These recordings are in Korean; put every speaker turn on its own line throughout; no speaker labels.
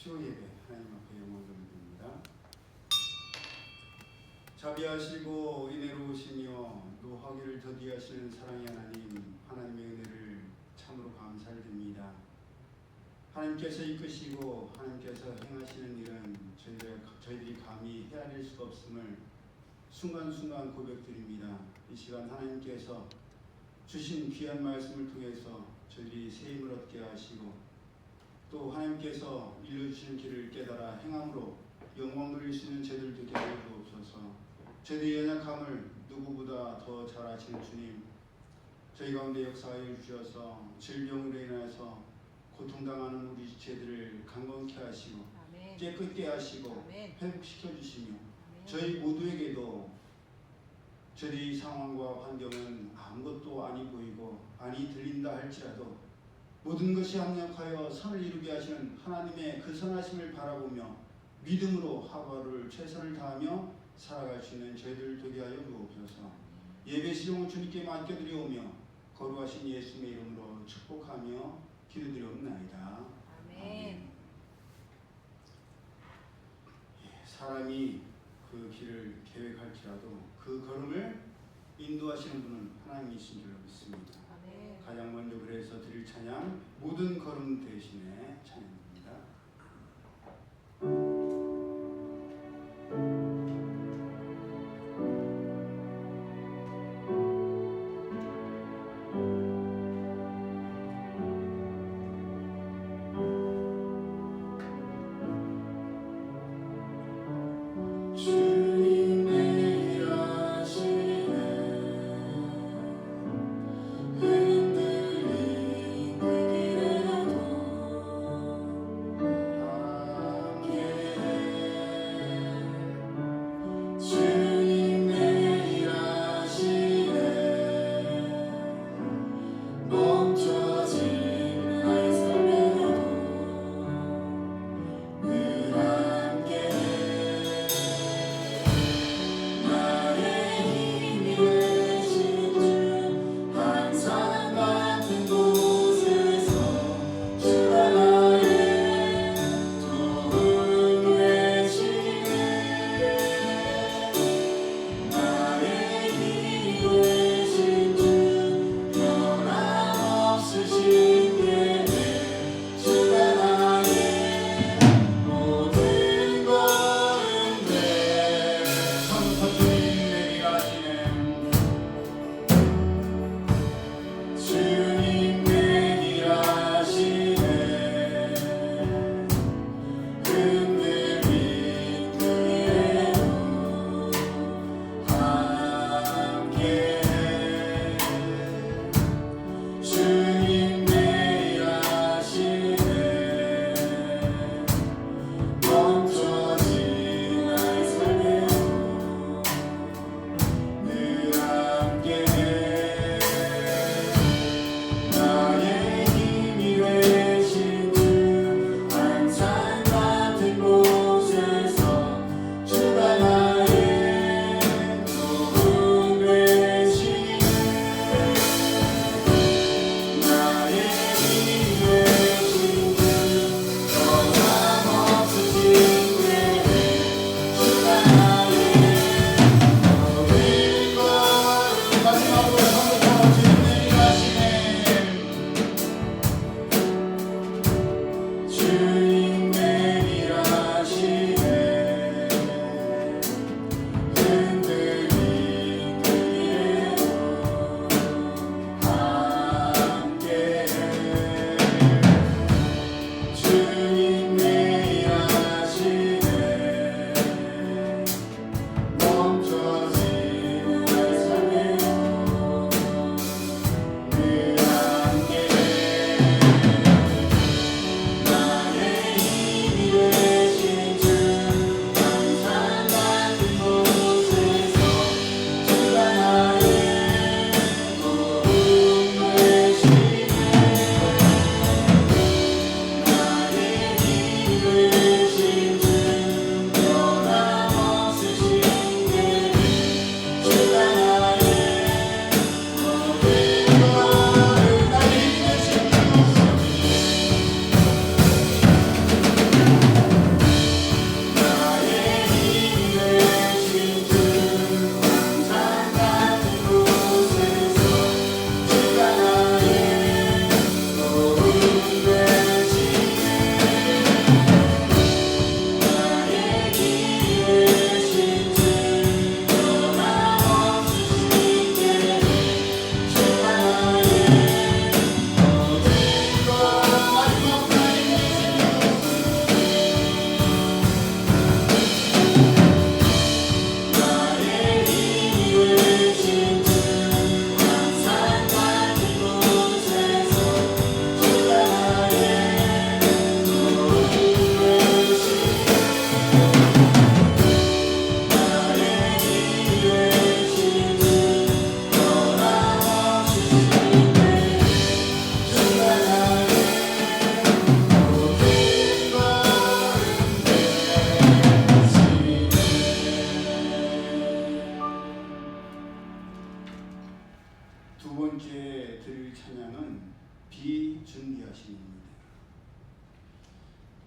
수요 예배 하나님 앞에 영광을 드립니다. 자비하시고 은혜로우시며 노하기를 더디하시는 사랑의 하나님, 하나님의 은혜를 참으로 감사를 드립니다. 하나님께서 이끄시고 하나님께서 행하시는 일은 저희들이 감히 헤아릴 수가 없음을 순간순간 고백드립니다. 이 시간 하나님께서 주신 귀한 말씀을 통해서 저희들이 새 힘을 얻게 하시고 또 하나님께서 일러주시는 길을 깨달아 행함으로 영광 돌릴 수 있는 저희들 되게 하여 주옵소서. 저희들의 연약함을 누구보다 더 잘 아시는 주님, 저희 가운데 역사하여 주셔서 질병으로 인해서 고통당하는 우리 지체들을 강건케 하시고 아멘. 깨끗게 하시고 아멘. 회복시켜 주시며 아멘. 저희 모두에게도 저희 상황과 환경은 아무것도 아니 보이고 아니 들린다 할지라도 모든 것이 합력하여 선을 이루게 하시는 하나님의 그 선하심을 바라보며 믿음으로 하루하루를 최선을 다하며 살아갈 수 있는 저희들 되게 하여 주옵소서. 예배 시종을 주님께 맡겨드리오며 거룩하신 예수님의 이름으로 축복하며 기도드리옵나이다. 아멘. 사람이 그 길을 계획할지라도 그 걸음을 인도하시는 분은 하나님이신 줄 믿습니다. 아멘. 가장 먼저 그래서 드릴 찬양, 모든 걸음 대신에 찬양입니다.
흔들린 그 길에도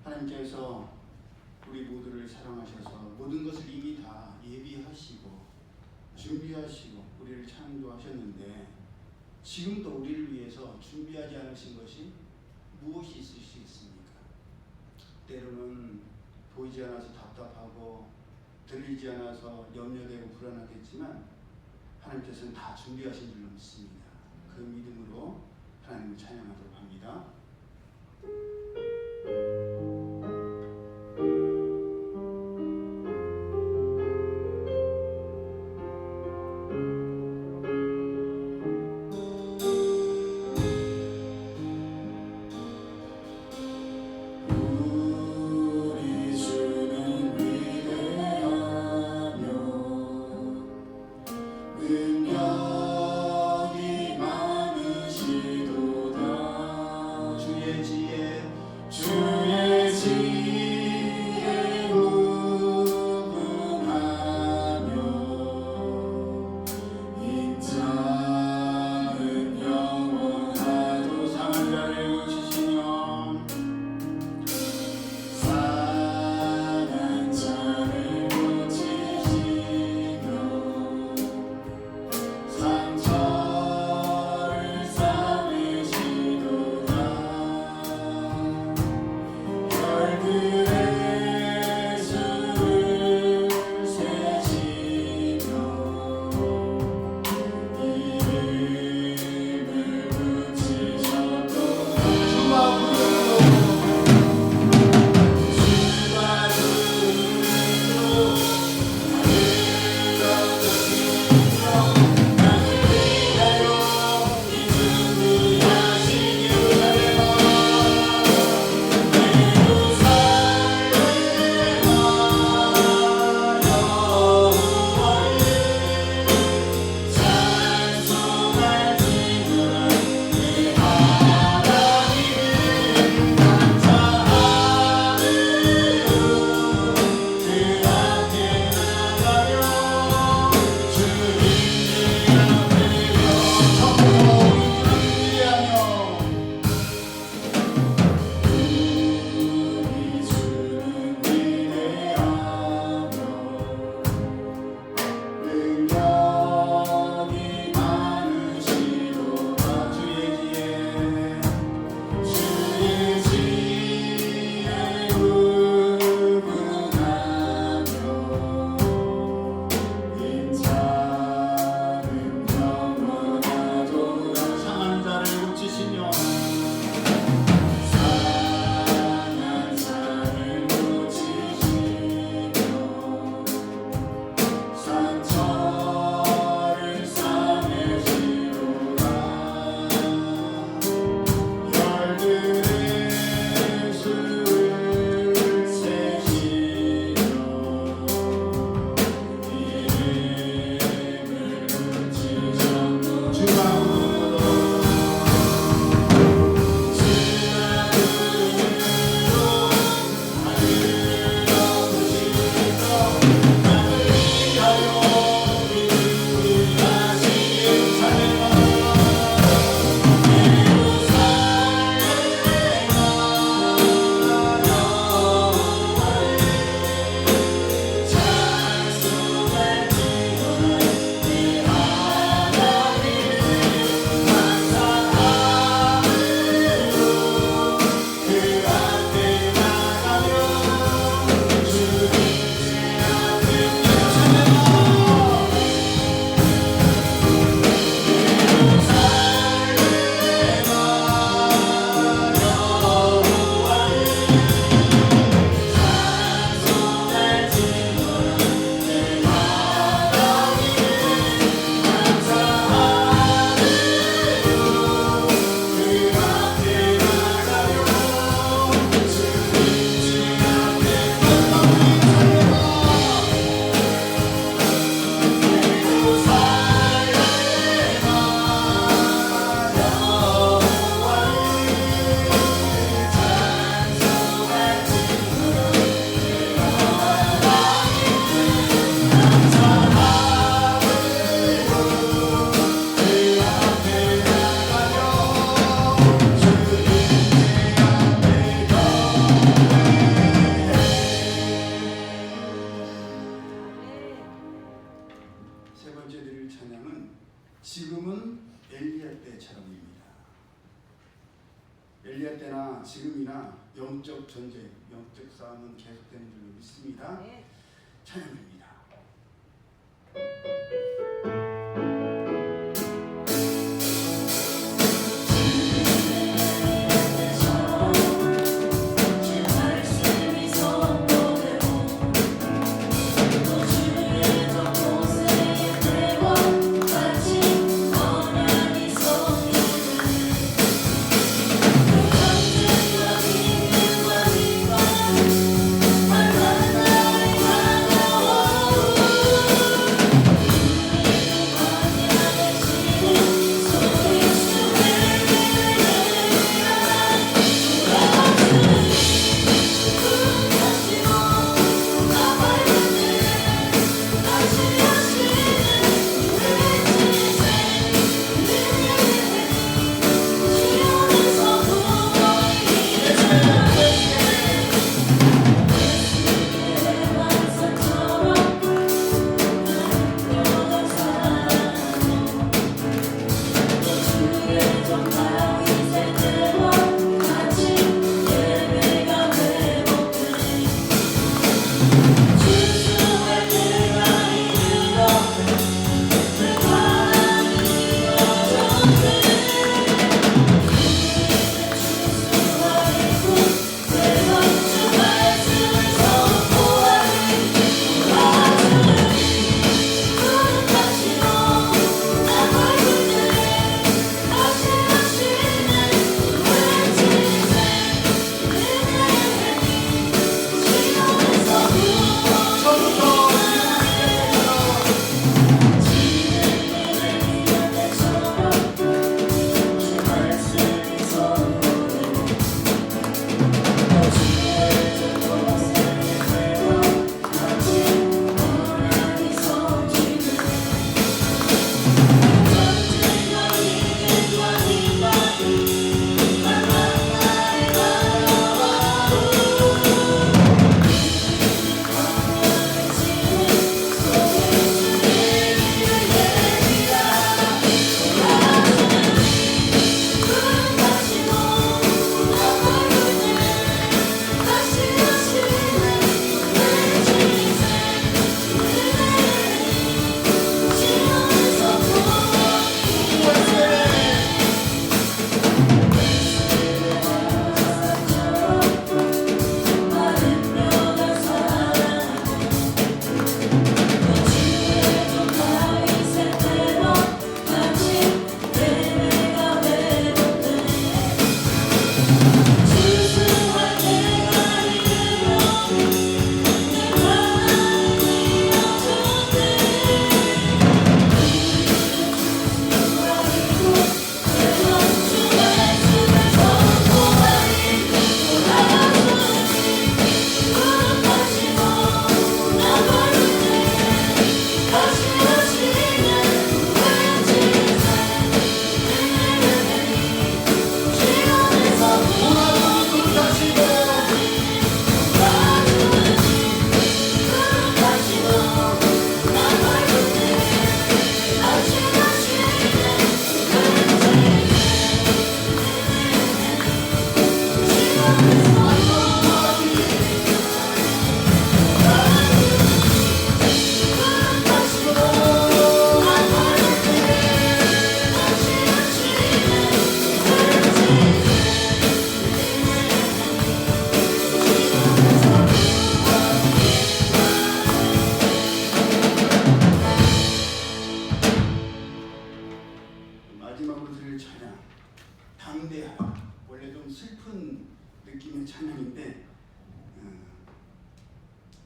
하나님께서 우리 모두를 사랑하셔서 모든 것을 이미 다 예비하시고 준비하시고 우리를 창조하셨는데 지금도 우리를 위해서 준비하지 않으신 것이 무엇이 있으시겠습니까? 때로는 보이지 않아서 답답하고 들리지 않아서 염려되고 불안하겠지만 하나님께서는 다 준비하신 줄로 믿습니다. 그 믿음으로 하나님을 찬양하도록 합니다.
능력이 많으시도다.
주의 지혜 지금이나 영적 전쟁, 영적 싸움은 계속되는 줄로 믿습니다.
네.
찬양합니다.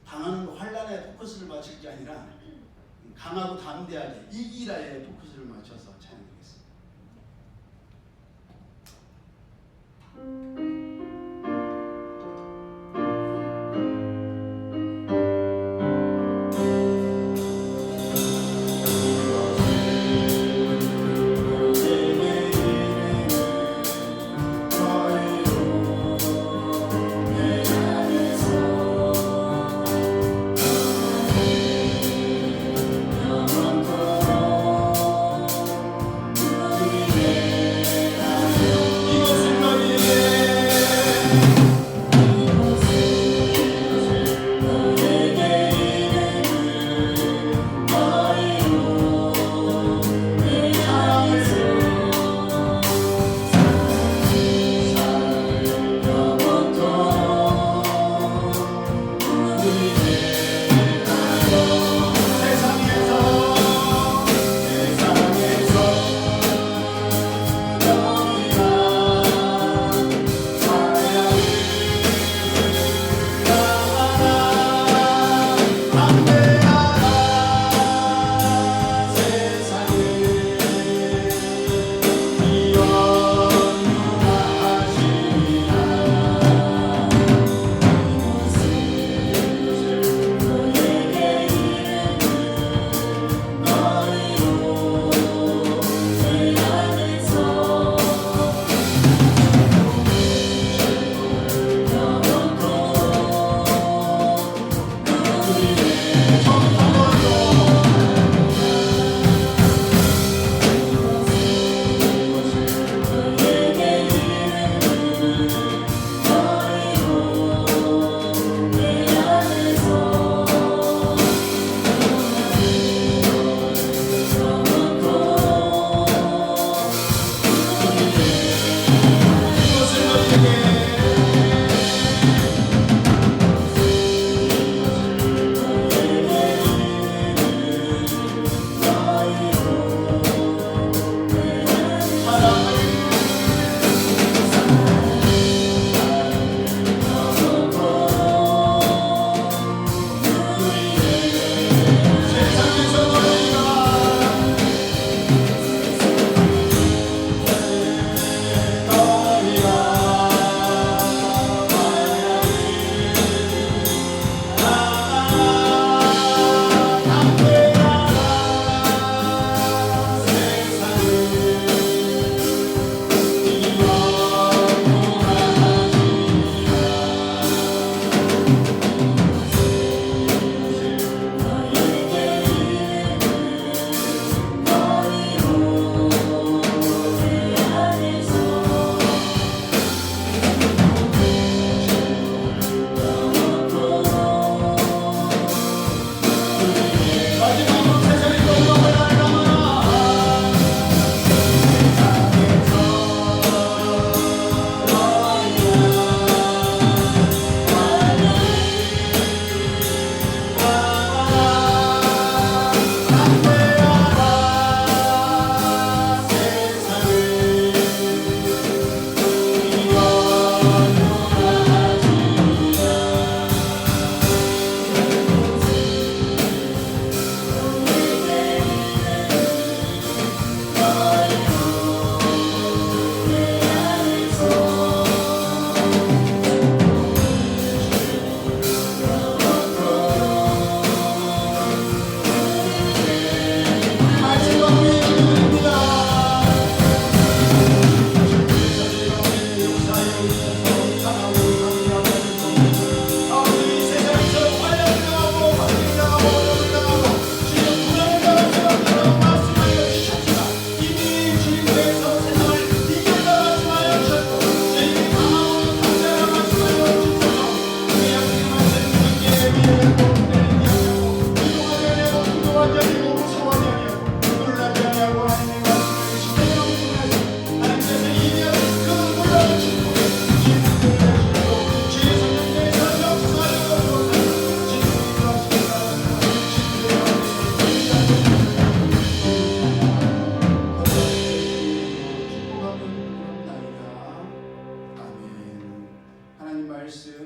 당하는 환란에 포커스를 맞출 게 아니라 강하고 담대하게 이기라에 포커스를 맞춰서 찬양하겠습니다. 이것을 너희에게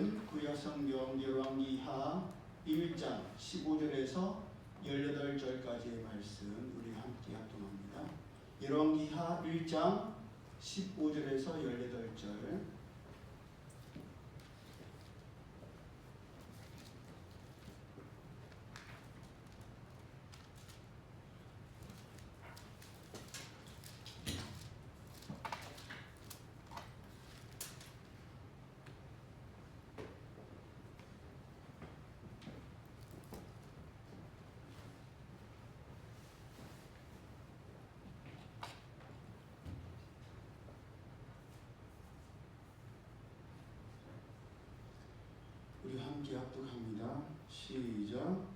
말씀은 구약성경 열왕기하 1장 15절에서 18절까지의 말씀 우리 함께 합동합니다. 열왕기하 1장 15절에서 18절. 우리 함께 합독합니다. 시작.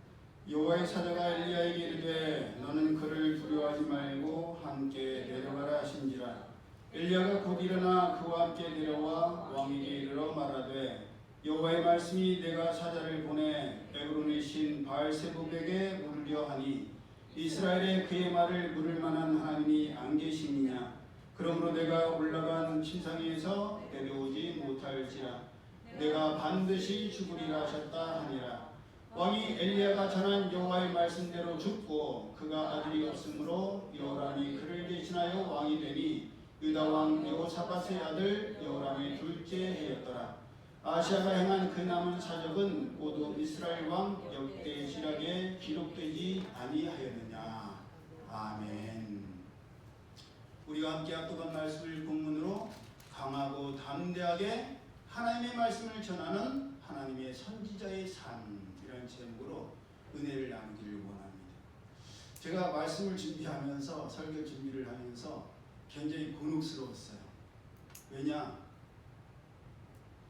여호와의 사자가 엘리야에게 이르되 너는 그를 두려워하지 말고 함께 내려가라 하신지라. 엘리야가 곧 일어나 그와 함께 내려와 왕에게 이르러 말하되 여호와의 말씀이 내가 사자를 보내 에브론의 신 바알세불에게 물으려 하니 이스라엘에 그의 말을 물을 만한 하나님이 안 계시느냐. 그러므로 내가 올라간 침상에서 내려오지 못할지라. 내가 반드시 죽으리라 하셨다 하니라. 왕이 엘리야가 전한 여호와의 말씀대로 죽고 그가 아들이 없으므로 여호람이 그를 대신하여 왕이 되니 유다 왕 여호사밧의 아들 여호람의 둘째 해였더라. 아시아가 행한 그 남은 사적은 모두 이스라엘 왕 역대지략에 기록되지 아니하였느냐. 아멘. 우리가 함께 합독한 말씀을 본문으로 강하고 담대하게 하나님의 말씀을 전하는 하나님의 선지자의 삶이라는 제목으로 은혜를 나누기를 원합니다. 제가 말씀을 준비하면서 설교 준비를 하면서 굉장히 곤혹스러웠어요. 왜냐?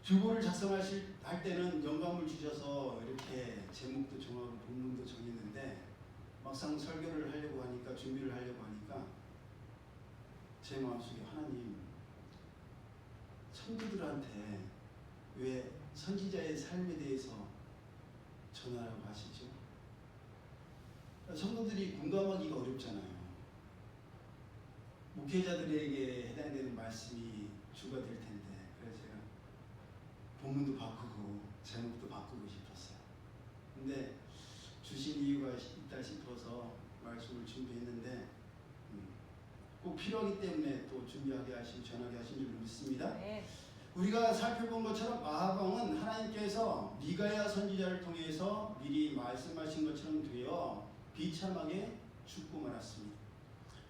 주보를 할 때는 영감을 주셔서 이렇게 제목도 정하고 본문도 정했는데 막상 설교를 하려고 하니까 준비를 하려고 하니까 제 마음속에 하나님 성도들한테 왜 선지자의 삶에 대해서 전하라고 하시죠? 성도들이 공감하기가 어렵잖아요. 목회자들에게 해당되는 말씀이 주가 될 텐데 그래서 제가 본문도 바꾸고 제목도 바꾸고 싶었어요. 근데 주신 이유가 있다 싶어서 말씀을 준비했는데 꼭 필요하기 때문에 또 준비하게 하신 전하게 하신 줄 믿습니다. 네. 우리가 살펴본 것처럼 아합 왕은 하나님께서 미가야 선지자를 통해서 미리 말씀하신 것처럼 되어 비참하게 죽고 말았습니다.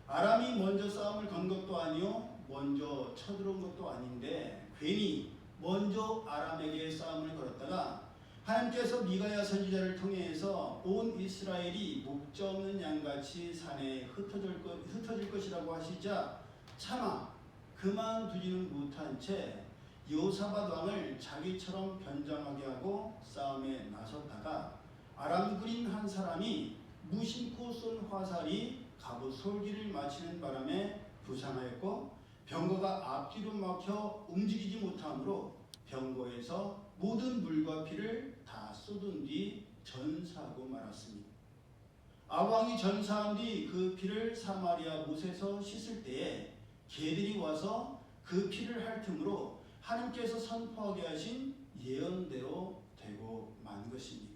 아람이 먼저 싸움을 건 것도 아니요 먼저 쳐들어온 것도 아닌데 괜히 먼저 아람에게 싸움을 걸었다가 하나님께서 미가야 선지자를 통해서 온 이스라엘이 목자 없는 양같이 산에 흩어질 것이라고 하시자 차마 그만두지는 못한 채 여호사밧 왕을 자기처럼 변장하게 하고 싸움에 나섰다가 아람군인 한 사람이 무심코 쏜 화살이 갑옷 솔기를 맞히는 바람에 부상하였고 병거가 앞뒤로 막혀 움직이지 못하므로 병거에서 모든 물과 피를 다 쏟은 뒤 전사하고 말았습니다. 아왕이 전사한 뒤 그 피를 사마리아 못에서 씻을 때에 개들이 와서 그 피를 핥음으로 하나님께서 선포하게 하신 예언대로 되고 만 것입니다.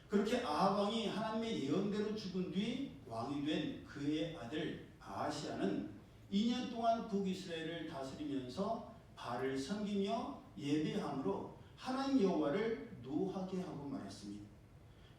그렇게 아합 왕이 하나님의 예언대로 죽은 뒤 왕이 된 그의 아들 아하시야는 2년 동안 북이스라엘을 다스리면서 바알을 섬기며 예배함으로 하나님 여호와를 노하게 하고 말았습니다.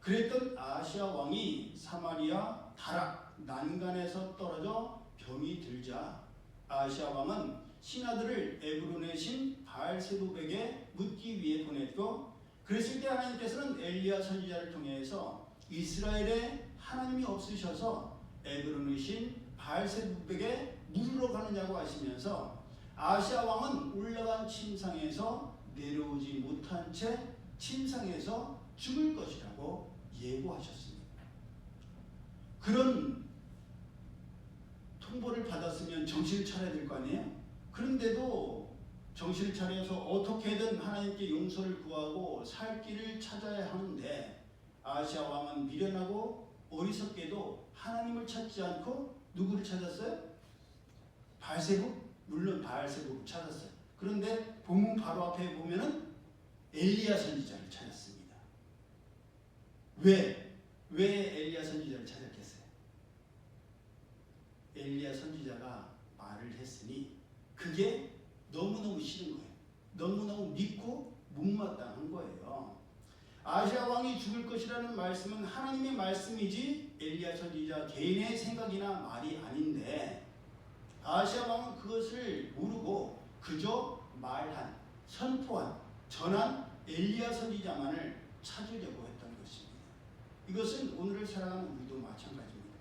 그랬던 아하시야 왕이 사마리아 다락 난간에서 떨어져 병이 들자 아하시야 왕은 신하들을 에브론의 신 바알세불에게 묻기 위해 보냈고 그랬을 때 하나님께서는 엘리야 선지자를 통해서 이스라엘에 하나님이 없으셔서 에브론의 신 바알세불에게 물으러 가느냐고 하시면서 아하시야 왕은 올라간 침상에서 내려오지 못한 채 침상에서 죽을 것이라고 예고하셨습니다. 그런 통보를 받았으면 정신을 차려야 될 거 아니에요? 그런데도 정신을 차려서 어떻게든 하나님께 용서를 구하고 살 길을 찾아야 하는데 아하시야 왕은 미련하고 어리석게도 하나님을 찾지 않고 누구를 찾았어요? 바알세불? 물론 바알세불을 찾았어요. 그런데 본문 바로 앞에 보면은 엘리야 선지자를 찾았습니다. 왜 엘리야 선지자를 찾았겠어요? 엘리야 선지자가 말을 했으니 그게 너무너무 싫은 거예요. 너무너무 믿고 못마땅한 거예요. 아시아 왕이 죽을 것이라는 말씀은 하나님의 말씀이지 엘리야 선지자 개인의 생각이나 말이 아닌데, 아시아 왕은 그것을 모르고 그저 말한, 선포한, 전한 엘리야 선지자만을 찾으려고 했던 것입니다. 이것은 오늘을 살아가는 우리도 마찬가지입니다.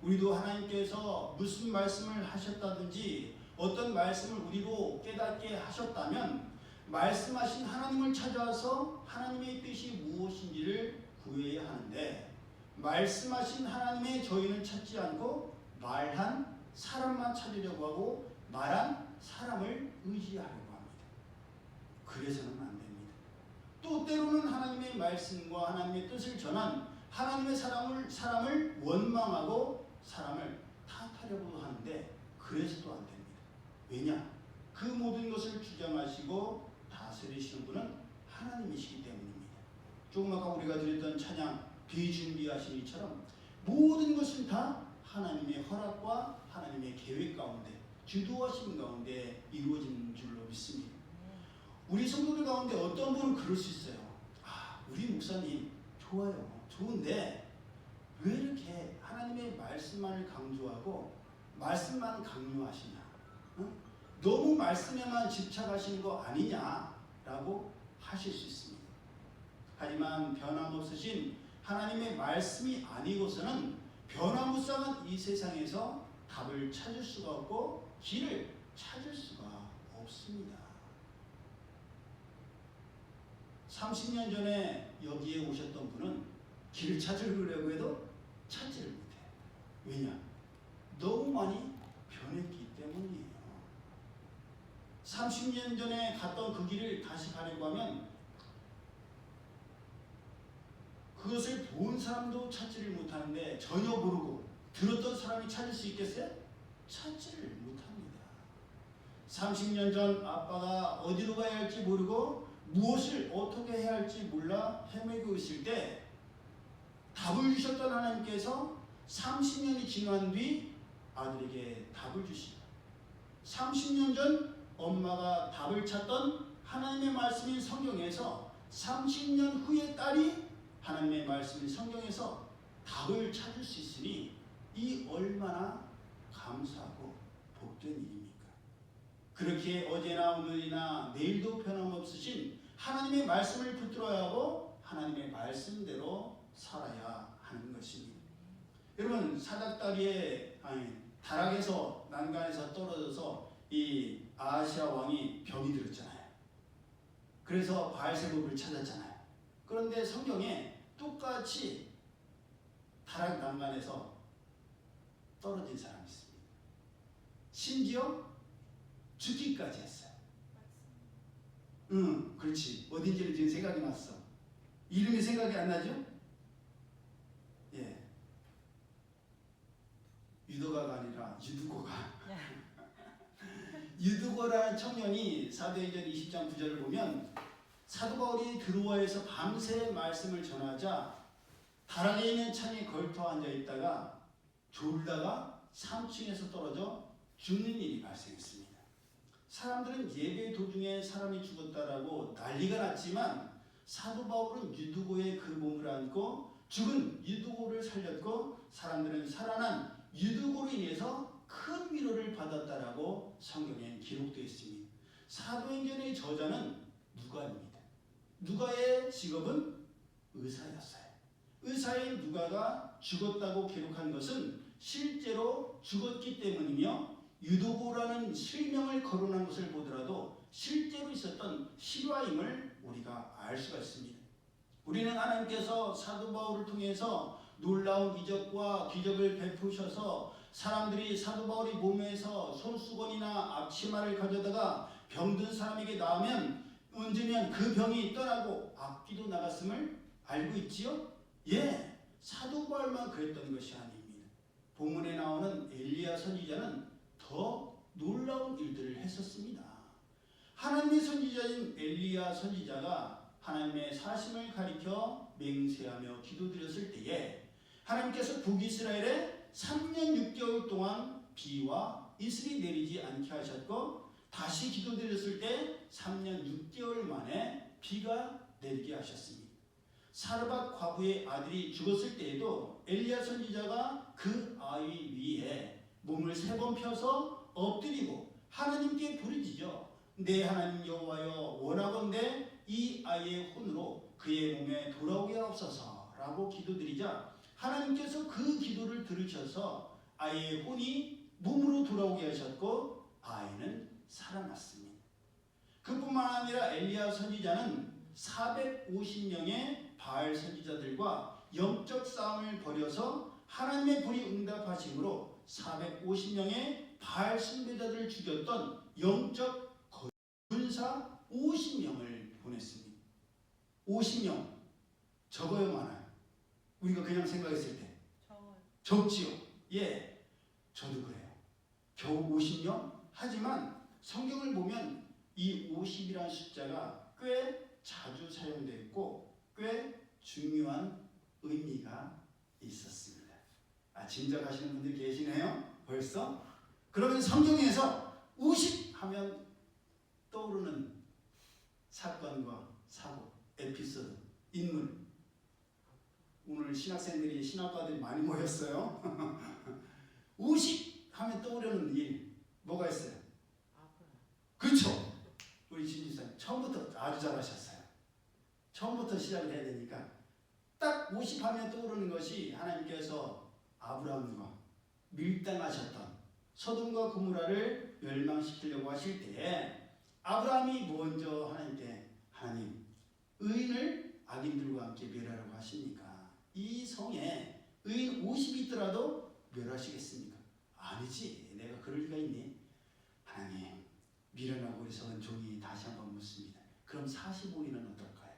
우리도 하나님께서 무슨 말씀을 하셨다든지 어떤 말씀을 우리로 깨닫게 하셨다면 말씀하신 하나님을 찾아서 하나님의 뜻이 무엇인지를 구해야 하는데, 말씀하신 하나님의 저희는 찾지 않고 말한 사람만 찾으려고 하고 말한 사람을 의지하려고 합니다. 그래서는 안 됩니다. 또 때로는 하나님의 말씀과 하나님의 뜻을 전한 하나님의 사람을 원망하고 사람을 탓하려고 하는데 그래서도 안 됩니다. 왜냐? 그 모든 것을 주장하시고 다스리시는 분은 하나님이시기 때문입니다. 조금 아까 우리가 드렸던 찬양 비준비하신 이처럼 모든 것은 다 하나님의 허락과 하나님의 계획 가운데, 주도하심 가운데 이루어지는 줄로 믿습니다. 우리 성도들 가운데 어떤 분은 그럴 수 있어요. 우리 목사님 좋아요, 좋은데 왜 이렇게 하나님의 말씀만을 강조하고 말씀만 강요하시냐, 너무 말씀에만 집착하시는 거 아니냐라고 하실 수 있습니다. 하지만 변함없으신 하나님의 말씀이 아니고서는 변화무쌍한 이 세상에서 답을 찾을 수가 없고 길을 찾을 수가 없습니다. 30년 전에 여기에 오셨던 분은 길을 찾으려고 해도 찾지를 못해요. 왜냐? 너무 많이 변했기 때문이에요. 30년 전에 갔던 그 길을 다시 가려고 하면 그것을 본 사람도 찾지를 못하는데, 전혀 모르고 들었던 사람이 찾을 수 있겠어요? 찾지를 못합니다. 30년 전 아빠가 어디로 가야 할지 모르고 무엇을 어떻게 해야 할지 몰라 헤매고 있을 때 답을 주셨던 하나님께서 30년이 지난 뒤 아들에게 답을 주십니다. 30년 전 엄마가 답을 찾던 하나님의 말씀인 성경에서 30년 후에 딸이 하나님의 말씀인 성경에서 답을 찾을 수 있으니 이 얼마나 감사하고 복된 일입니까? 그렇게 어제나 오늘이나 내일도 변함없으신 하나님의 말씀을 붙들어야 하고 하나님의 말씀대로 살아야 하는 것입니다. 여러분, 사닥다리에 다락에서 난간에서 떨어져서 이 아하시아 왕이 병이 들었잖아요. 그래서 바알세복을 찾았잖아요. 그런데 성경에 똑같이 다락 난간에서 떨어진 사람이 있습니다. 심지어 죽기까지 했어요. 그렇지. 어딘지는 지금 생각이 났어. 이름이 생각이 안 나죠? 예. 유도가가 아니라 유두고가. 유두고라는 청년이 사도행전 20장 9절을 보면 사도 바울이 드로아에서 밤새 말씀을 전하자 다락에 있는 창에 걸터 앉아 있다가 졸다가 3층에서 떨어져 죽는 일이 발생했습니다. 사람들은 예배 도중에 사람이 죽었다라고 난리가 났지만 사도 바울은 유두고의 그 몸을 안고 죽은 유두고를 살렸고 사람들은 살아난 유두고로 인해서 큰 위로를 받았다라고 성경에 기록되어 있습니다. 사도행전의 저자는 누가입니다. 누가의 직업은 의사였어요. 의사인 누가가 죽었다고 기록한 것은 실제로 죽었기 때문이며 유두고라는 실명을 거론한 것을 보더라도 실제로 있었던 실화임을 우리가 알 수가 있습니다. 우리는 하나님께서 사도 바울을 통해서 놀라운 이적과 기적을 베푸셔서 사람들이 사도 바울이 몸에서 손수건이나 앞치마를 가져다가 병든 사람에게 얹으면 그 병이 떠나고 악귀도 나갔음을 알고 있지요? 예, 사도 바울만 그랬던 것이 아닙니다. 본문에 나오는 엘리야 선지자는 더 놀라운 일들을 했었습니다. 하나님의 선지자인 엘리야 선지자가 하나님의 사심을 가리켜 맹세하며 기도드렸을 때에 하나님께서 북이스라엘에 3년 6개월 동안 비와 이슬이 내리지 않게 하셨고 다시 기도드렸을 때 3년 6개월 만에 비가 내리게 하셨습니다. 사르밧 과부의 아들이 죽었을 때에도 엘리야 선지자가 그 아이 위에 몸을 3번 펴서 엎드리고 하나님께 부르짖어 내 하나님 여호와여 원하건대 이 아이의 혼으로 그의 몸에 돌아오게 하옵소서라고 기도드리자 하나님께서 그 기도를 들으셔서 아이의 혼이 몸으로 돌아오게 하셨고 아이는 살아났습니다. 그뿐만 아니라 엘리야 선지자는 450명의 바알 선지자들과 영적 싸움을 벌여서 하나님의 불이 응답하심으로 450명의 바알 숭배자들을 죽였던 영적 군사 50명을 보냈습니다. 50명 적어요 많아요? 우리가 그냥 생각했을 때 적지요. 예, 저도 그래요. 겨우 50명? 하지만 성경을 보면 이 50이라는 숫자가 꽤 자주 사용되었고 꽤 중요한 의미가 있었습니다. 짐작하시는 분들 계시네요. 벌써? 그러면 성경에서 50 하면 떠오르는 사건과 사고, 에피소드, 인물. 오늘 신학생들이 신학과들이 많이 모였어요. 50 하면 떠오르는 일 뭐가 있어요? 그렇죠. 우리 진지사님 처음부터 아주 잘하셨어요. 처음부터 시작을 해야 되니까 딱 50 하면 떠오르는 것이 하나님께서 아브라함과 밀당하셨던 소돔과 고모라를 멸망시키려고 하실 때에 아브라함이 먼저 하나님께 하나님 의인을 악인들과 함께 멸하라고 하십니까? 이 성에 의인 50이 있더라도 멸하시겠습니까? 아니지. 내가 그럴 리가 있니? 하나님 미련하고 어리석은 종이 다시 한번 묻습니다. 그럼 45인은 어떨까요?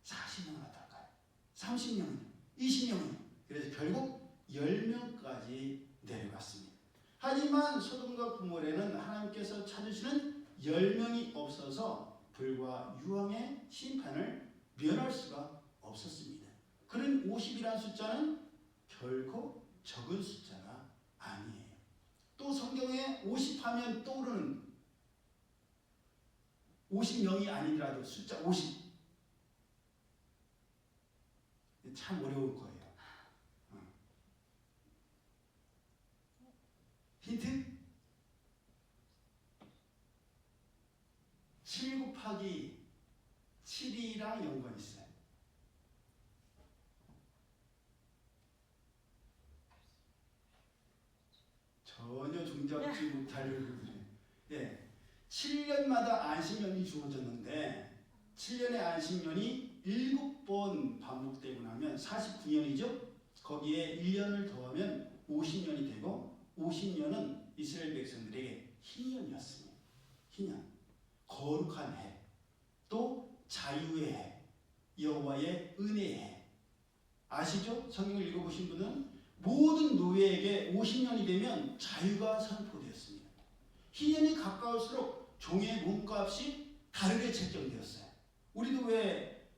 40명은 어떨까요? 30명은? 20명은? 그래서 결국 10명까지 내려갔습니다. 하지만 소돔과 고모라는 하나님께서 찾으시는 10명이 없어서 불과 유황의 심판을 면할 수가 없었습니다. 그런 50이라는 숫자는 결코 적은 숫자가 아니에요. 또 성경에 50 하면 떠오르는 50명이 아니더라도 숫자 50 참 어려울 거예요. 힌트? 7 곱하기 7이랑 연관이 있어요. 전혀 종잡지 못할 얼굴이에요. 예, 7년마다 안식년이 주어졌는데 7년의 안식년이 7번 반복되고 나면 49년이죠. 거기에 1년을 더하면 50년이 되고 50년은 이스라엘 백성들에게 희년이었습니다. 희년, 거룩한 해, 또 자유의 해, 여호와의 은혜의 해. 아시죠? 성경을 읽어보신 분은 모든 노예에게 50년이 되면 자유가 선포되었습니다. 희년이 가까울수록 종의 몸값이 다르게 책정되었어요. 우리도 왜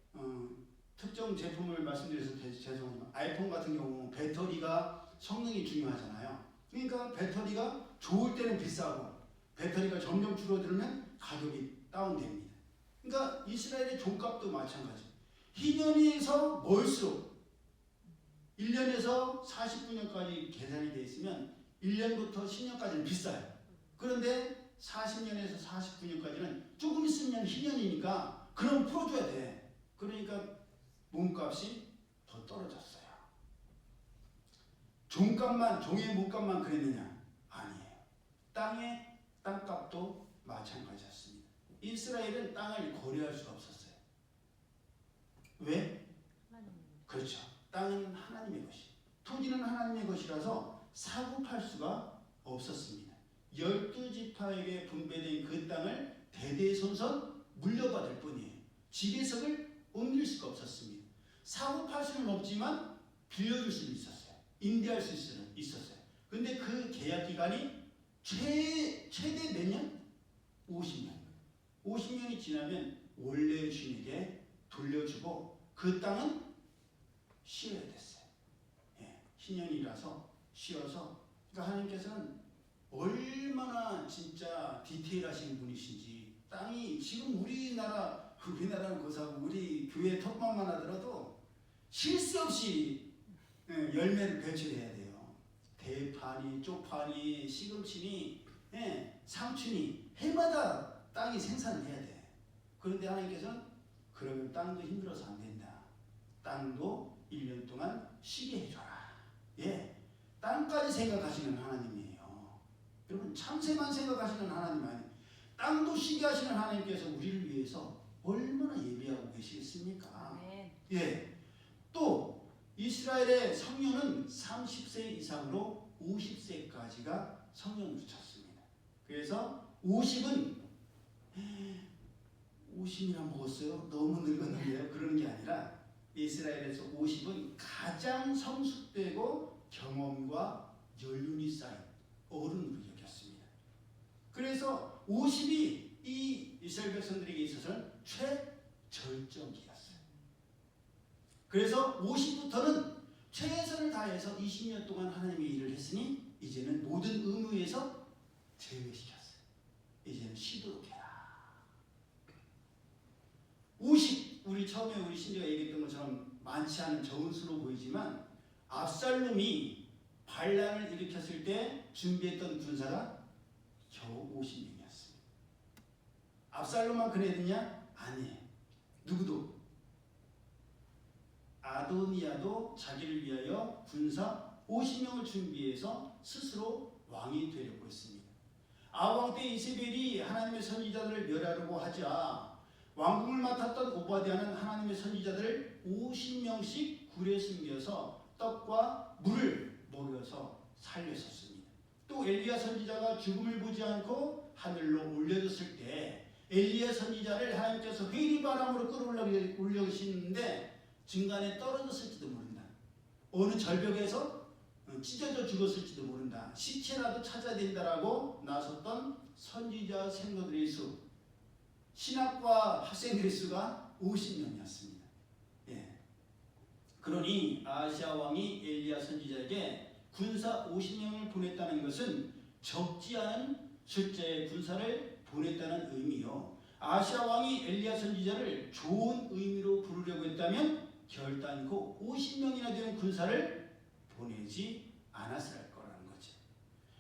특정 제품을 말씀드려서 죄송하지만 아이폰 같은 경우 배터리가 성능이 중요하잖아요. 그러니까 배터리가 좋을 때는 비싸고 배터리가 점점 줄어들면 가격이 다운됩니다. 그러니까 이스라엘의 종값도 마찬가지. 희년에서 멀수록 1년에서 49년까지 계산이 되어 있으면 1년부터 10년까지는 비싸요. 그런데 40년에서 49년까지는 조금 있으면 희년이니까 그럼 풀어줘야 돼. 그러니까 몸값이 더 떨어졌어요. 종의 몸값만 그랬느냐? 아니에요. 땅값도 마찬가지였습니다. 이스라엘은 땅을 거래할 수가 없었어요. 왜? 그렇죠. 땅은 하나님의 것이, 토지는 하나님의 것이라서 사고팔 수가 없었습니다. 12지파에게 분배된 그 땅을 대대손손 물려받을 뿐이에요. 지배석을 옮길 수가 없었습니다. 사고팔 수는 없지만 빌려줄 수는 있었어요. 임대할 수 있었어요. 근데 그 계약 기간이 최대 몇 년? 50년. 50년이 지나면 원래 주인에게 돌려주고 그 땅은 쉬어야 됐어요. 예, 희년이라서 쉬어서. 그러니까 하나님께서는 얼마나 진짜 디테일하신 분이신지. 땅이 지금 우리나라는 고사고 우리 교회 텃밭만 하더라도 쉴 새 없이 열매를 배출해야 돼요. 대파니, 쪽파니, 시금치니, 상추니 해마다 땅이 생산을 해야 돼. 그런데 하나님께서는 그러면 땅도 힘들어서 안 된다. 땅도 1년 동안 쉬게 해줘라. 예, 땅까지 생각하시는 하나님이에요. 여러분 참새만 생각하시는 하나님 아니에요. 땅도 쉬게 하시는 하나님께서 우리를 위해서 얼마나 예비하고 계시겠습니까? 예, 또 이스라엘의 성년은 30세 이상으로 50세까지가 성년으로 쳤습니다. 그래서 50이나 먹었어요? 너무 늙었는데요? 그러는 게 아니라 이스라엘에서 50은 가장 성숙되고 경험과 연륜이 쌓인 어른으로 여겼습니다. 그래서 50이 이 이스라엘 백성들에게 있어서는 최절정기였어요. 그래서 50부터는 최선을 다해서 20년 동안 하나님의 일을 했으니 이제는 모든 의무에서 제외시켰어요. 이제는 쉬도록 해라. 50, 우리 처음에 우리 신지가 얘기했던 것처럼 많지 않은 적은 수로 보이지만 압살롬이 반란을 일으켰을 때 준비했던 군사가 겨우 50명이었습니다. 압살롬만 그래야 되냐? 아니에요. 누구도. 아도니아도 자기를 위하여 군사 50명을 준비해서 스스로 왕이 되려고 했습니다. 아왕 때 이세벨이 하나님의 선지자들을 멸하려고 하자 왕궁을 맡았던 오바댜는 하나님의 선지자들을 50명씩 굴에 숨겨서 떡과 물을 먹여서 살렸었습니다. 또 엘리야 선지자가 죽음을 보지 않고 하늘로 올려졌을 때 엘리야 선지자를 하나님께서 회리바람으로 끌어올리시는데 중간에 떨어졌을지도 모른다. 어느 절벽에서 찢어져 죽었을지도 모른다. 시체라도 찾아야 된다라고 나섰던 선지자 생도들의 수, 신학과 학생들의 수가 50명이었습니다. 예. 그러니 아하시아 왕이 엘리야 선지자에게 군사 50명을 보냈다는 것은 적지 않은 숫자의 군사를 보냈다는 의미요. 아하시아 왕이 엘리야 선지자를 좋은 의미로 부르려고 했다면 결단코 50명이나 되는 군사를 보내지 않았을 거라는 거죠.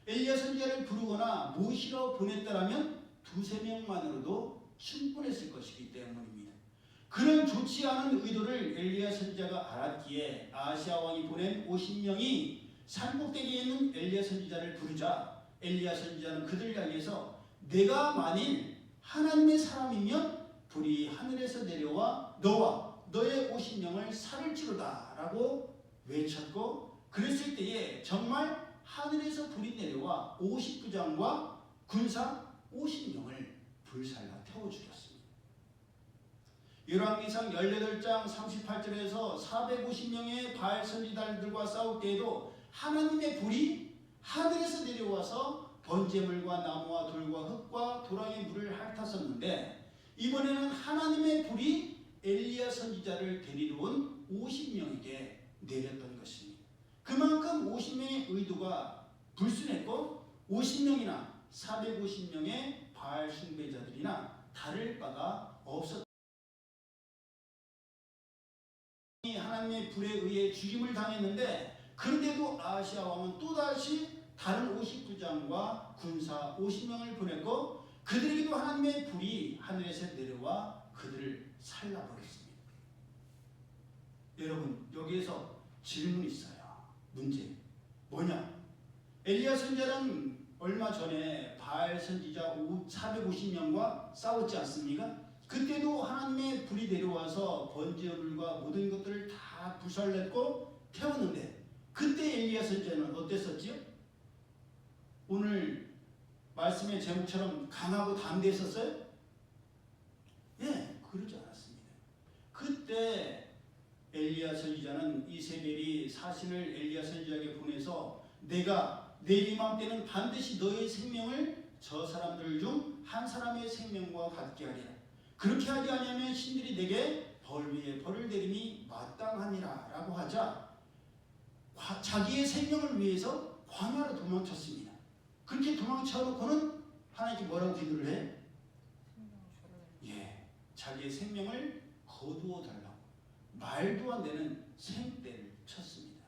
엘리야 선지자를 부르거나 모시러 보냈다라면 두세 명만으로도 충분했을 것이기 때문입니다. 그런 좋지 않은 의도를 엘리야 선지자가 알았기에 아하시아 왕이 보낸 50명이 산꼭대기에 있는 엘리야 선지자를 부르자 엘리야 선지자는 그들을 향해서 내가 만일 하나님의 사람이면 불이 하늘에서 내려와 너와 너의 50명을 살을지로다 라고 외쳤고 그랬을 때에 정말 하늘에서 불이 내려와 50부장과 군사 50명을 불살라 태워 죽였습니다. 열왕기상 18장 38절에서 450명의 바알 선지자들과 싸울 때에도 하나님의 불이 하늘에서 내려와서 번제물과 나무와 돌과 흙과 도랑의 물을 핥았었는데 이번에는 하나님의 불이 엘리야 선지자를 데리러 온 50명에게 내렸던 것입니다. 그만큼 50명의 의도가 불순했고 50명이나 450명의 바알 숭배자들이나 다를 바가 없었다. 하나님의 불에 의해 죽임을 당했는데 그런데도 아하시아 왕은 또다시 다른 50부장과 군사 50명을 보냈고 그들에게도 하나님의 불이 하늘에서 내려와 그들을 살라버렸습니다. 여러분 여기에서 질문이 있어요. 문제 뭐냐? 엘리야 선지자는 얼마 전에 바알 선지자 450명과 싸웠지 않습니까? 그때도 하나님의 불이 내려와서 번제물과 모든 것들을 다 불살냈고 태웠는데 그때 엘리야 선지자는 어땠었지요? 오늘 말씀의 제목처럼 강하고 담대했었어요? 예, 그러지 않았습니다. 그때 엘리야 선지자는 이세벨이 사신을 엘리야 선지자에게 보내서 내가 내일 이맘때는 반드시 너의 생명을 저 사람들 중 한 사람의 생명과 같게 하리라. 그렇게 하지 아니하면 신들이 내게 벌 위에 벌을 내림이 마땅하니라 라고 하자 자기의 생명을 위해서 광야로 도망쳤습니다. 그렇게 도망쳐놓고는 하나님께 뭐라고 기도를 해? 예, 자기의 생명을 거두어 달라고 말도 안 되는 생떼를 쳤습니다.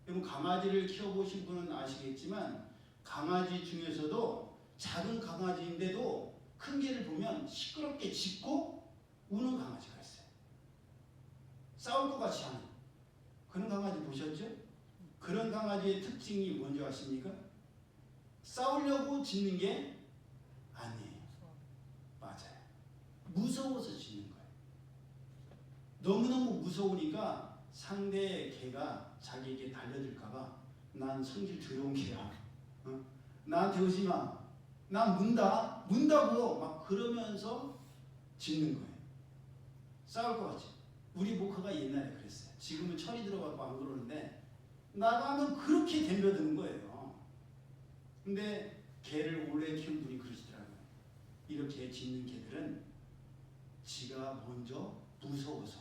여러분 강아지를 키워보신 분은 아시겠지만 강아지 중에서도 작은 강아지인데도 큰 개를 보면 시끄럽게 짖고 우는 강아지가 있어요. 싸울 것 같이 하는 그런 강아지 보셨죠? 그런 강아지의 특징이 뭔지 아십니까? 싸우려고 짖는 게 아니에요. 맞아요. 무서워서 짖는 거예요. 너무너무 무서우니까 상대의 개가 자기에게 달려들까봐 난 성질 더러운 개야. 나한테 오지 마. 난 문다고 막 그러면서 짖는 거예요. 싸울 것 같지. 우리 모카가 옛날에 그랬어요. 지금은 철이 들어가고 안 그러는데 나가면 그렇게 덤벼드는 거예요. 근데 개를 오래 키운 분이 그러시더라고요. 이렇게 짖는 개들은 지가 먼저 무서워서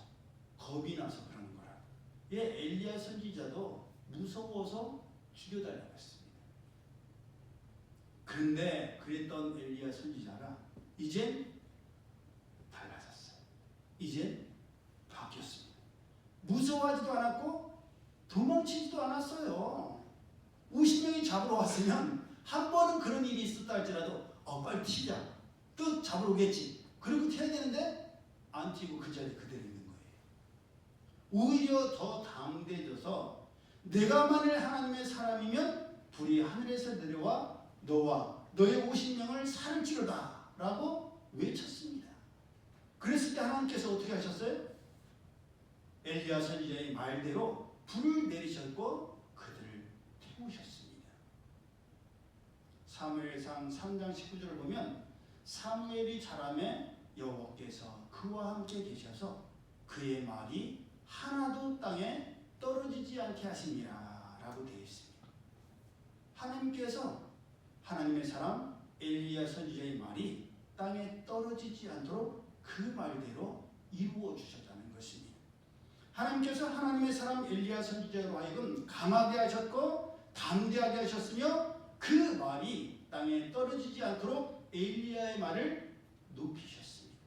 겁이 나서 그러는 거라. 예, 엘리야 선지자도 무서워서 죽여달라고 했습니다. 그런데 그랬던 엘리야 선지자가 이제 달라졌어요. 이제 바뀌었습니다. 무서워하지도 않았고 도망치지도 않았어요. 50명이 잡으러 왔으면 한 번은 그런 일이 있었다 할지라도 빨리 튀자. 또 잡으러 오겠지. 그리고 튀어야 되는데 안 튀고 그 자리에 그대로 있는 거예요. 오히려 더 담대해져서 내가 만일 하나님의 사람이면 불이 하늘에서 내려와 너와 너의 50명을 살을 찌르다 라고 외쳤습니다. 그랬을 때 하나님께서 어떻게 하셨어요? 엘리야 선지자의 말대로 불을 내리셨고 그들을 태우셨습니다. 사무엘상 3장 19절을 보면 사무엘이 자라매 여호와께서 그와 함께 계셔서 그의 말이 하나도 땅에 떨어지지 않게 하시니라 라고 되어 있습니다. 하나님께서 하나님의 사람 엘리야 선지자의 말이 땅에 떨어지지 않도록 그 말대로 이루어 주셨다는 것입니다. 하나님께서 하나님의 사람 엘리야 선지자로 하여금 강하게 하셨고 담대하게 하셨으며 그 말이 땅에 떨어지지 않도록 엘리야의 말을 높이셨습니다.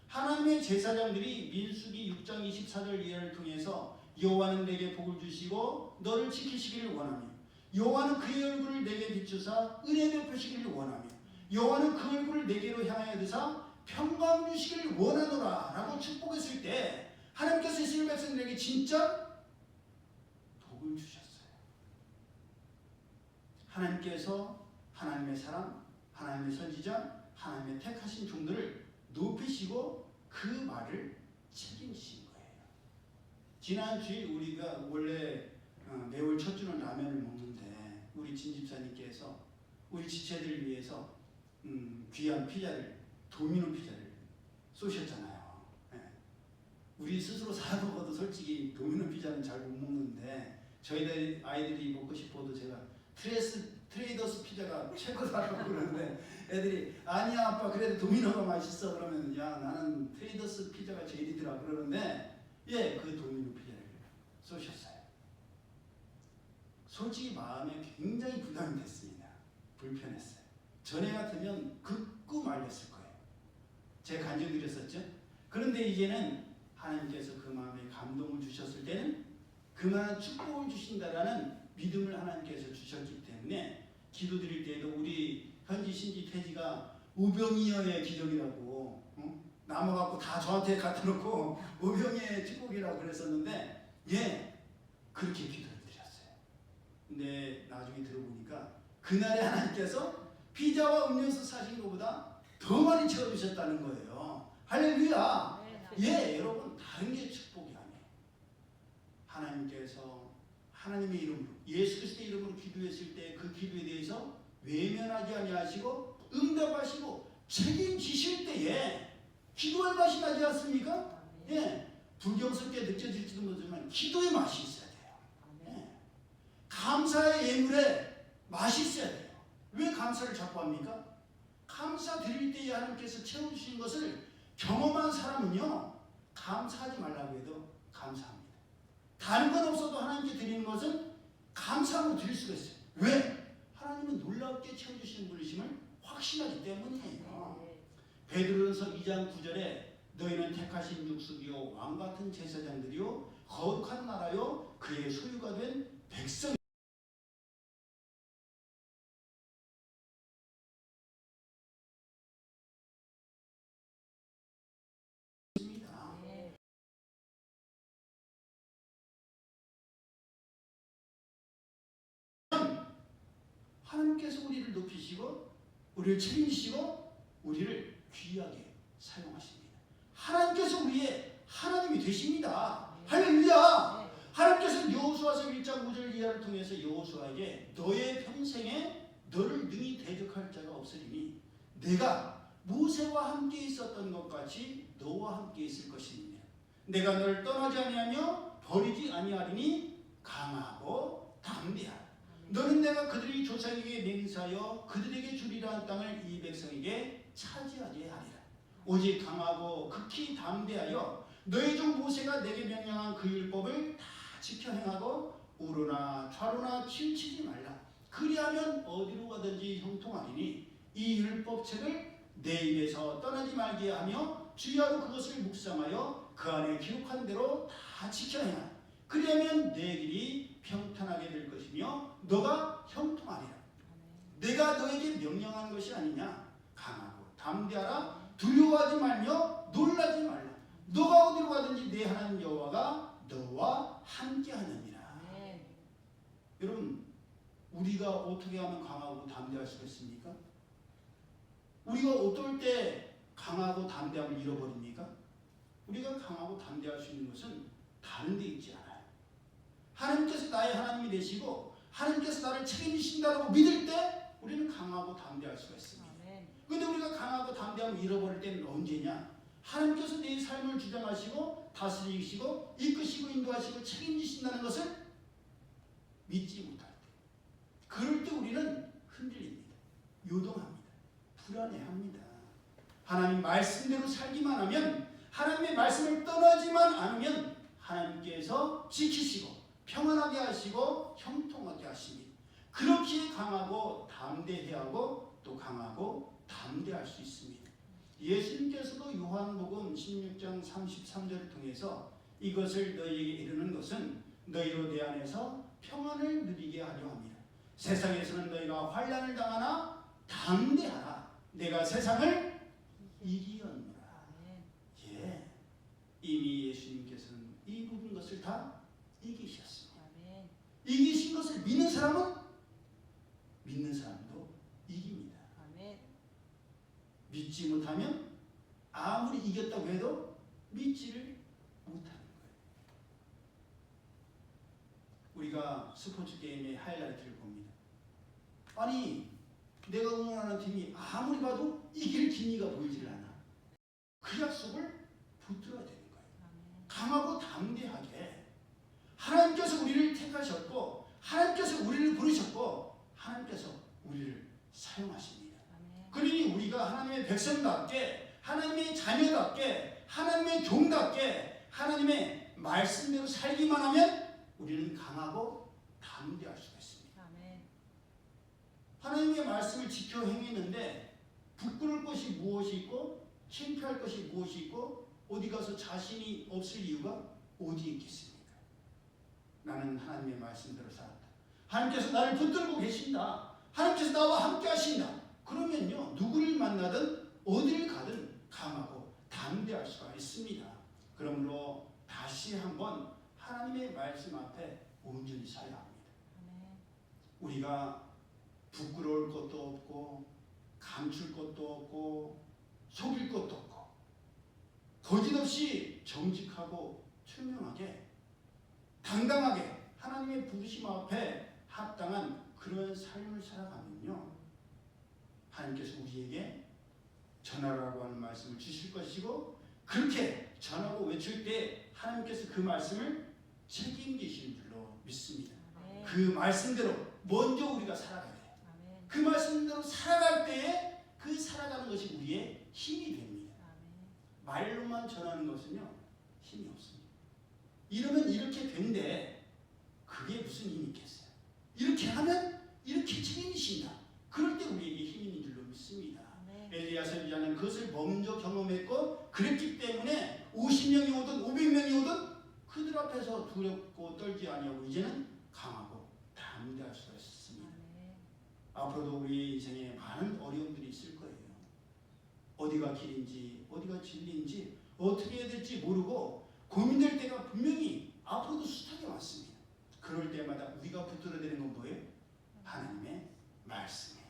하나님의 제사장들이 민수기 6장 24절 이하를 통해서 여호와는 내게 복을 주시고 너를 지키시기를 원하며 여호와는 그의 얼굴을 내게 비추사 은혜 베푸시기를 원하며 여호와는 그 얼굴을 내게로 향하여 드사 평강 주시기를 원하노라 라고 축복했을 때 하나님께서 이스라엘 백성들에게 진짜 복을 주셨어요. 하나님께서 하나님의 사람, 하나님의 선지자, 하나님의 택하신 종들을 높이시고 그 말을 책임지신 거예요. 지난주에 우리가 원래 매월 첫 주는 라면을 먹는데 우리 진 집사님께서 우리 지체들 위해서 귀한 피자를 도미노 피자를 쏘셨잖아요. 네. 우리 스스로 사 먹어도 솔직히 도미노 피자는 잘 못 먹는데 저희들 아이들이 먹고 싶어도 제가 트레이더스 피자가 최고다라고 그러는데 애들이 아니야 아빠 그래도 도미노가 맛있어 그러면 야 나는 트레이더스 피자가 제일이더라 그러는데 예, 그 도미노 피자를 쏘셨어요. 솔직히 마음에 굉장히 부담이 됐습니다. 불편했어요. 전에 같으면 극구 말렸을 거예요. 제가 간증드렸었죠. 그런데 이제는 하나님께서 그 마음에 감동을 주셨을 때는 그만한 축복을 주신다라는 믿음을 하나님께서 주셨기 때문에 기도드릴 때에도 우리 현지 신지 태지가 우병이어의 기적이라고 남아갖고 다 저한테 갖다 놓고 우병이의 축복이라고 그랬었는데 예 그렇게 기도를 드렸어요. 근데 나중에 들어보니까 그날에 하나님께서 피자와 음료수 사신 것보다 더 많이 채워주셨다는 거예요. 할렐루야. 예 여러분 다른 게 축복이 아니에요. 하나님께서 하나님의 이름으로 예수 그리스도의 이름으로 기도했을 때 그 기도에 대해서 외면하지 아니하시고 응답하시고 책임지실 때에 기도의 맛이 나지 않습니까? 예, 불경스럽게 느껴질지도 모르지만 기도의 맛이 있어야 돼요. 예. 감사의 예물에 맛이 있어야 돼요. 왜 감사를 자꾸 합니까? 감사 드릴 때에 하나님께서 채워주신 것을 경험한 사람은요, 감사하지 말라고 해도 감사합니다. 다른 건 없어도 하나님께 드리는 것은 감사함으로 드릴 수가 있어요. 왜? 하나님은 놀랍게 채워주시는 분이심을 확신하기 때문이에요. 베드로전서 2장 9절에 너희는 택하신 육숙이요 왕같은 제사장들이요 거룩한 나라요 그의 소유가 된 백성 하나님께서 우리를 높이시고 우리를 책임지시고 우리를 귀하게 사용하십니다. 하나님께서 우리의 하나님이 되십니다. 할렐루야. 하나님께서 여호수아서 1장 5절 이하를 통해서 여호수아에게 너의 평생에 너를 능히 대적할 자가 없으리니 내가 모세와 함께 있었던 것 같이 너와 함께 있을 것입니다. 내가 너를 떠나지 아니하며 버리지 아니하리니 강하고 담대하라. 너는 내가 그들의 조상에게 맹세하여 그들에게 주리라 한 땅을 이 백성에게 차지하게 하리라. 오직 강하고 극히 담대하여 너희 종 모세가 내게 명령한 그 율법을 다 지켜 행하고 우로나 좌로나 치우치지 말라. 그리하면 어디로 가든지 형통하리니 이 율법책을 내 입에서 떠나지 말게 하며 주야로 그것을 묵상하여 그 안에 기록한 대로 다 지켜 행하라. 그리하면 내 길이 평탄하게 될 것이며 너가 형통하리라. 내가 너에게 명령한 것이 아니냐. 강하고 담대하라. 두려워하지 말며 놀라지 말라. 너가 어디로 가든지 내 하나님 여호와가 너와 함께하느니라. 여러분, 우리가 어떻게 하면 강하고 담대할 수가 있습니까? 우리가 어떨 때 강하고 담대함을 잃어버립니까? 우리가 강하고 담대할 수 있는 것은 다른 데 있지 않아요. 하나님께서 나의 하나님이 되시고 하나님께서 나를 책임지신다고 믿을 때 우리는 강하고 담대할 수가 있습니다. 그런데 우리가 강하고 담대함을 잃어버릴 때는 언제냐? 하나님께서 내 삶을 주장하시고 다스리시고 이끄시고 인도하시고 책임지신다는 것을 믿지 못할 때, 그럴 때 우리는 흔들립니다. 요동합니다. 불안해합니다. 하나님 말씀대로 살기만 하면, 하나님의 말씀을 떠나지만 않으면 하나님께서 지키시고 평안하게 하시고 형통하게 하십니다. 그렇게 강하고 담대해야 하고 또 강하고 담대할 수 있습니다. 예수님께서도 요한복음 16장 33절을 통해서 이것을 너희에게 이르는 것은 너희로 내 안에서 평안을 누리게 하려 합니다. 세상에서는 너희가 환난을 당하나 담대하라. 내가 세상을 이기었노라. 예, 이미 예수님께서는 이 모든 것을 다 이기셨습니다. 이기신 것을 믿는 사람은 믿는 사람도 이깁니다. 믿지 못하면 아무리 이겼다고 해도 믿지를 못하는 거예요. 우리가 스포츠 게임의 하이라이트를 봅니다. 아니, 내가 응원하는 팀이 아무리 봐도 이길 기미가 보이질 않아. 그 약속을 붙들어야 되는 거예요. 강하고 담대하게 하나님께서 우리를 택하셨고 하나님께서 우리를 부르셨고 하나님께서 우리를 사용하십니다. 그러니 우리가 하나님의 백성답게, 하나님의 자녀답게, 하나님의 종답게 하나님의 말씀대로 살기만 하면 우리는 강하고 담대할 수가 있습니다. 하나님의 말씀을 지켜 행했는데 부끄러울 것이 무엇이 있고 창피할 것이 무엇이 있고 어디 가서 자신이 없을 이유가 어디 있겠습니까? 나는 하나님의 말씀대로 살았다. 하나님께서 나를 붙들고 계신다. 하나님께서 나와 함께 하신다. 그러면요, 누구를 만나든 어디를 가든 강하고 담대할 수가 있습니다. 그러므로 다시 한번 하나님의 말씀 앞에 온전히 서야 합니다. 우리가 부끄러울 것도 없고 감출 것도 없고 속일 것도 없고 거짓없이 정직하고 투명하게 당당하게 하나님의 부르심 앞에 합당한 그런 삶을 살아가면요, 하나님께서 우리에게 전하라고 하는 말씀을 주실 것이고 그렇게 전하고 외칠 때 하나님께서 그 말씀을 책임지시는 줄로 믿습니다. 그 말씀대로 먼저 우리가 살아가야 돼요. 그 말씀대로 살아갈 때에 그 살아가는 것이 우리의 힘이 됩니다. 말로만 전하는 것은요 힘이 없습니다. 이러면 이렇게 된대. 그게 무슨 힘이 있겠어요? 이렇게 하면 이렇게 책임지신다. 그럴 때 우리에게 힘이 있는 줄로 믿습니다. 엘리야 선지자는 그것을 먼저 경험했고 그랬기 때문에 50명이 오든 500명이 오든 그들 앞에서 두렵고 떨지 아니하고 이제는 강하고 담대할 수가 있습니다. 앞으로도 우리 인생에 많은 어려움들이 있을 거예요. 어디가 길인지 어디가 진리인지 어떻게 해야 될지 모르고 고민될 때가 분명히 앞으로도 숱하게 왔습니다. 그럴 때마다 우리가 붙들어야 되는 건 뭐예요? 하나님의 말씀이에요.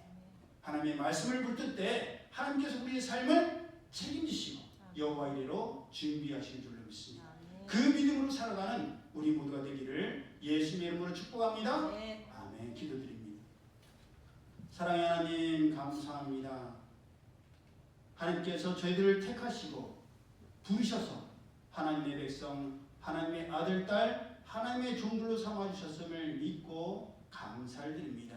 하나님의 말씀을 붙들 때 하나님께서 우리의 삶을 책임지시고 여호와 이레로 준비하시는 줄로 믿습니다. 그 믿음으로 살아가는 우리 모두가 되기를 예수님의 이름으로 축복합니다. 아멘. 기도드립니다. 사랑의 하나님 감사합니다. 하나님께서 저희들을 택하시고 부르셔서 하나님의 백성, 하나님의 아들, 딸, 하나님의 종들로 삼아주셨음을 믿고 감사를 드립니다.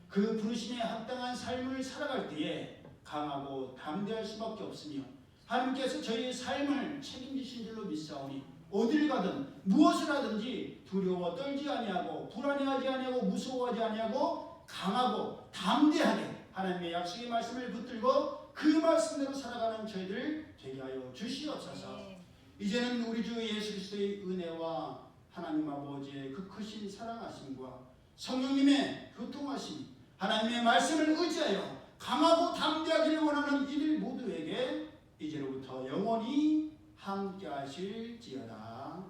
그 부르심에 합당한 삶을 살아갈 때에 강하고 담대할 수밖에 없으며 하나님께서 저희의 삶을 책임지신 줄로 믿사오니 어딜 가든 무엇을 하든지 두려워 떨지 아니하고 불안해하지 아니하고 무서워하지 아니하고 강하고 담대하게 하나님의 약속의 말씀을 붙들고 그 말씀대로 살아가는 저희들 되게 하여 주시옵소서. 이제는 우리 주 예수 그리스도의 은혜와 하나님 아버지의 그 크신 사랑하심과 성령님의 교통하심, 하나님의 말씀을 의지하여 강하고 담대하기를 원하는 이들 모두에게 이제로부터 영원히 함께 하실지어다.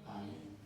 아멘.